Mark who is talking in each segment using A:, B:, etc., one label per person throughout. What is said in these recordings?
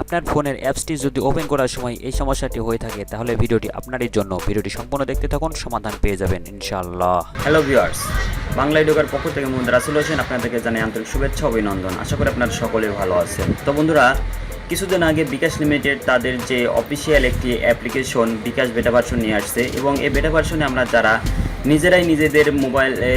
A: আপনার ফোনের অ্যাপসটি যদি ওপেন করার সময় এই সমস্যাটি হয়ে থাকে তাহলে ভিডিওটি আপনারই জন্য। ভিডিওটি সম্পূর্ণ দেখতে থাকুন, সমাধান পেয়ে যাবেন ইনশাআল্লাহ।
B: হ্যালো ভিউয়ার্স, বাংলা এডুকার পক্ষ থেকে মোহাম্মদ রাসেল হোসেন আপনাদেরকে জানাই আন্তরিক শুভেচ্ছা অভিনন্দন। আশা করি আপনারা সকলেই ভালো আছেন। তো বন্ধুরা, কিছুদিন আগে bKash লিমিটেড তাদের যে অফিসিয়াল একটি অ্যাপ্লিকেশন bKash বেটা ভার্সন নিয়ে আসছে এবং এই বেটা ভার্সনে আমরা যারা নিজেরাই নিজেদের মোবাইলে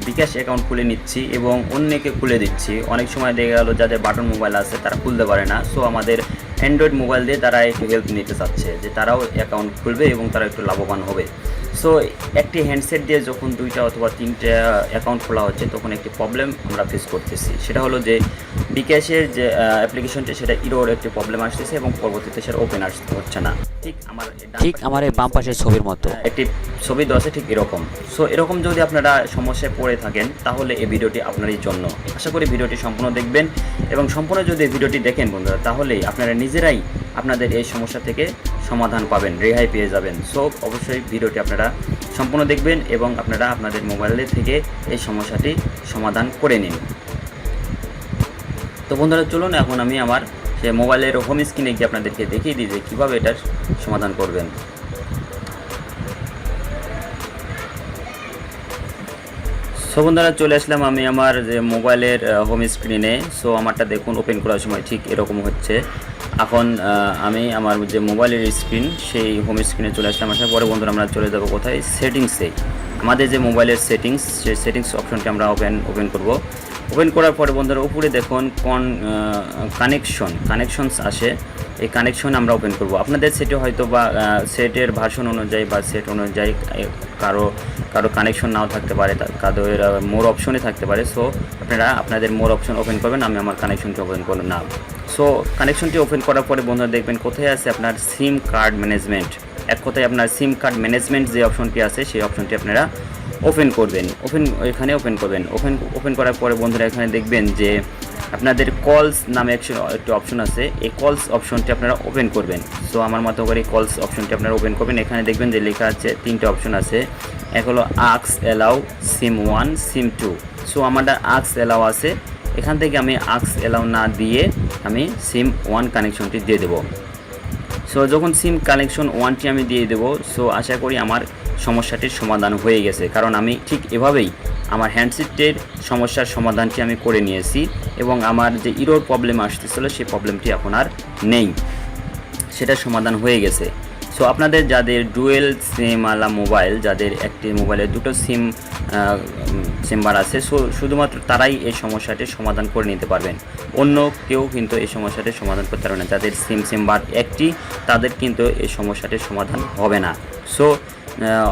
B: bKash অ্যাকাউন্ট খুলে নিচ্ছি এবং অন্যকে খুলে দিচ্ছি। অনেক সময় দেখা গেল যাদের বাটন মোবাইল আছে তারা খুলতে পারে না, সো আমাদের অ্যান্ড্রয়েড মোবাইল দিয়ে তারা একটু হেল্প নিতে চাচ্ছে যে তারাও অ্যাকাউন্ট খুলবে এবং তারা একটু লাভবান হবে। সো একটি হ্যান্ডসেট দিয়ে যখন 2টা অথবা 3টা অ্যাকাউন্ট খোলা হচ্ছে তখন একটি প্রবলেম আমরা ফেস করতেছি। সেটা হলো যে bKashের যে অ্যাপ্লিকেশনটি সেটা ইরোর একটি প্রবলেম আসতেছে এবং পরবর্তীতে সেটা ওপেন আসতে হচ্ছে না।
A: ঠিক আমার এই বাম পাশের ছবির মতো
B: একটি ছবি দেওয়া আছে ঠিক এরকম। সো এরকম যদি আপনারা সমস্যায় পড়ে থাকেন তাহলে এই ভিডিওটি আপনারই জন্য। আশা করি ভিডিওটি সম্পূর্ণ দেখবেন এবং সম্পূর্ণ যদি ভিডিওটি দেখেন বন্ধুরা তাহলেই আপনারা নিজেরাই আপনাদের এই সমস্যা থেকে সমাধান পাবেন, রেহাই পেয়ে যাবেন। সো অবশ্যই ভিডিওটি আপনারা সম্পূর্ণ দেখবেন এবং আপনারা আপনাদের মোবাইলের থেকে এই সমস্যাটি সমাধান করে নিন। তো বন্ধুরা চলুন এখন আমি আমার সে মোবাইলের হোম স্ক্রিনে গিয়ে আপনাদেরকে দেখিয়ে দিই যে কীভাবে এটার সমাধান করবেন। সো বন্ধুরা চলে আসলাম আমি আমার যে মোবাইলের হোম স্ক্রিনে। সো আমারটা দেখুন ওপেন করার সময় ঠিক এরকম হচ্ছে। এখন আমি আমার যে মোবাইলের স্ক্রিন সেই হোম স্ক্রিনে চলে আসলাম। আসার পরে বন্ধুরা আমরা চলে যাব কোথায়, সেটিংসে। আমাদের যে মোবাইলের সেটিংস, সেই সেটিংস অপশনটি আমরা ওপেন করব। ওপেন করার পরে বন্ধুরা উপরে দেখুন কানেকশনস আসে, এই কানেকশন আমরা ওপেন করব। আপনাদের সেটে হয়তো বা সেটের ভার্সন অনুযায়ী বা সেট অনুযায়ী কারো কানেকশন নাও থাকতে পারে, কারোর মোর অপশনে থাকতে পারে। সো আপনারা আপনাদের মোর অপশন ওপেন করবেন, আমি আমার কানেকশনটি ওপেন করব না। সো কানেকশনটি ওপেন করার পরে বন্ধুরা দেখবেন কোথায় আছে আপনার সিম কার্ড ম্যানেজমেন্ট। এক কথায় আপনার সিম কার্ড ম্যানেজমেন্ট যে অপশনটি আছে সেই অপশনটি আপনারা ওপেন করবেন। এখানে ওপেন করবেন। ওপেন করার পরে বন্ধুরা এখানে দেখবেন যে আপনাদের কলস নামে একটি অপশন আছে, এই কলস অপশনটি আপনারা ওপেন করবেন। সো আমার মতো করে কলস অপশনটি আপনারা ওপেন করবেন। এখানে দেখবেন যে লেখা আছে 3টে অপশন আছে। এক হলো আক্স অ্যালাউ সিম 1 সিম 2। সো আমাদের আক্স অ্যালাউ আছে, এখান থেকে আমি আক্স অ্যালাউ না দিয়ে আমি সিম 1 কানেকশনটি দিয়ে দেবো। সো যখন সিম কানেকশন 1টি আমি দিয়ে দেবো, সো আশা করি আমার সমস্যাটির সমাধান হয়ে গেছে, কারণ আমি ঠিক এভাবেই আমার হ্যান্ডসেটের সমস্যার সমাধানটি আমি করে নিয়েছি এবং আমার যে ইরোর প্রবলেম আসতেছিল সেই প্রবলেমটি এখন আর নেই, সেটা সমাধান হয়ে গেছে। সো আপনাদের যাদের ডুয়েল সিমওয়ালা মোবাইল, যাদের একটি মোবাইলে 2টো সিম চেম্বার আছে, সো শুধুমাত্র তারাই এই সমস্যাটির সমাধান করে নিতে পারবেন। অন্য কেউ কিন্তু এই সমস্যাটির সমাধান করতে পারবে না। যাদের সিম চেম্বার একটি তাদের কিন্তু এই সমস্যাটির সমাধান হবে না। সো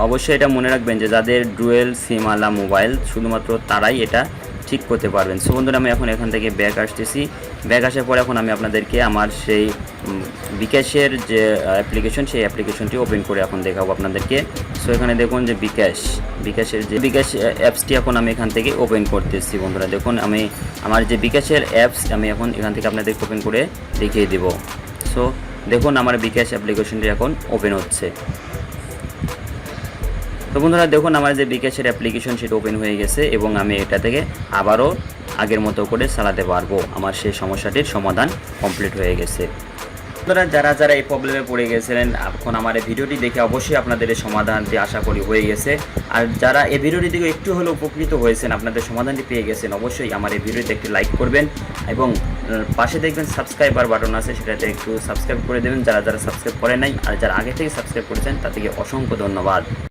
B: অবশ্যই এটা মনে রাখবেন যে যাদের ডুয়েল সিমওয়ালা মোবাইল শুধুমাত্র তারাই এটা ঠিক করতে পারবেন। সো বন্ধুরা আমি এখন এখান থেকে ব্যাক আসতেছি। ব্যাক আসার পরে এখন আমি আপনাদেরকে আমার সেই bKashের যে অ্যাপ্লিকেশন সেই অ্যাপ্লিকেশনটি ওপেন করে এখন দেখাবো আপনাদেরকে। সো এখানে দেখুন যে bKashের যে bKash অ্যাপসটি এখন আমি এখান থেকে ওপেন করতেছি। বন্ধুরা দেখুন আমি আমার যে bKashের অ্যাপস আমি এখন এখান থেকে আপনাদেরকে ওপেন করে দেখিয়ে দেব। সো দেখুন আমার bKash অ্যাপ্লিকেশনটি এখন ওপেন হচ্ছে। তো বন্ধুরা দেখুন আমার যে bKashের অ্যাপ্লিকেশন সেটা ওপেন হয়ে গেছে এবং আমি এটা থেকে আবারও আগের মতো করে চালাতে পারবো। আমার সেই সমস্যাটির সমাধান কমপ্লিট হয়ে গেছে। বন্ধুরা যারা এই প্রবলেমে পড়ে গেছিলেন এখন আমার এই ভিডিওটি দেখে অবশ্যই আপনাদের এই সমাধানটি আশা করি হয়ে গেছে। আর যারা এই ভিডিওটি থেকে একটু হলেও উপকৃত হয়েছেন, আপনাদের সমাধানটি পেয়ে গেছেন, অবশ্যই আমার এই ভিডিওতে একটি লাইক করবেন এবং পাশে দেখবেন সাবস্ক্রাইবার বাটন আছে, সেটাতে একটু সাবস্ক্রাইব করে দেবেন যারা সাবস্ক্রাইব করে নাই। আর যারা আগে থেকে সাবস্ক্রাইব করেছেন তাদেরকে অসংখ্য ধন্যবাদ।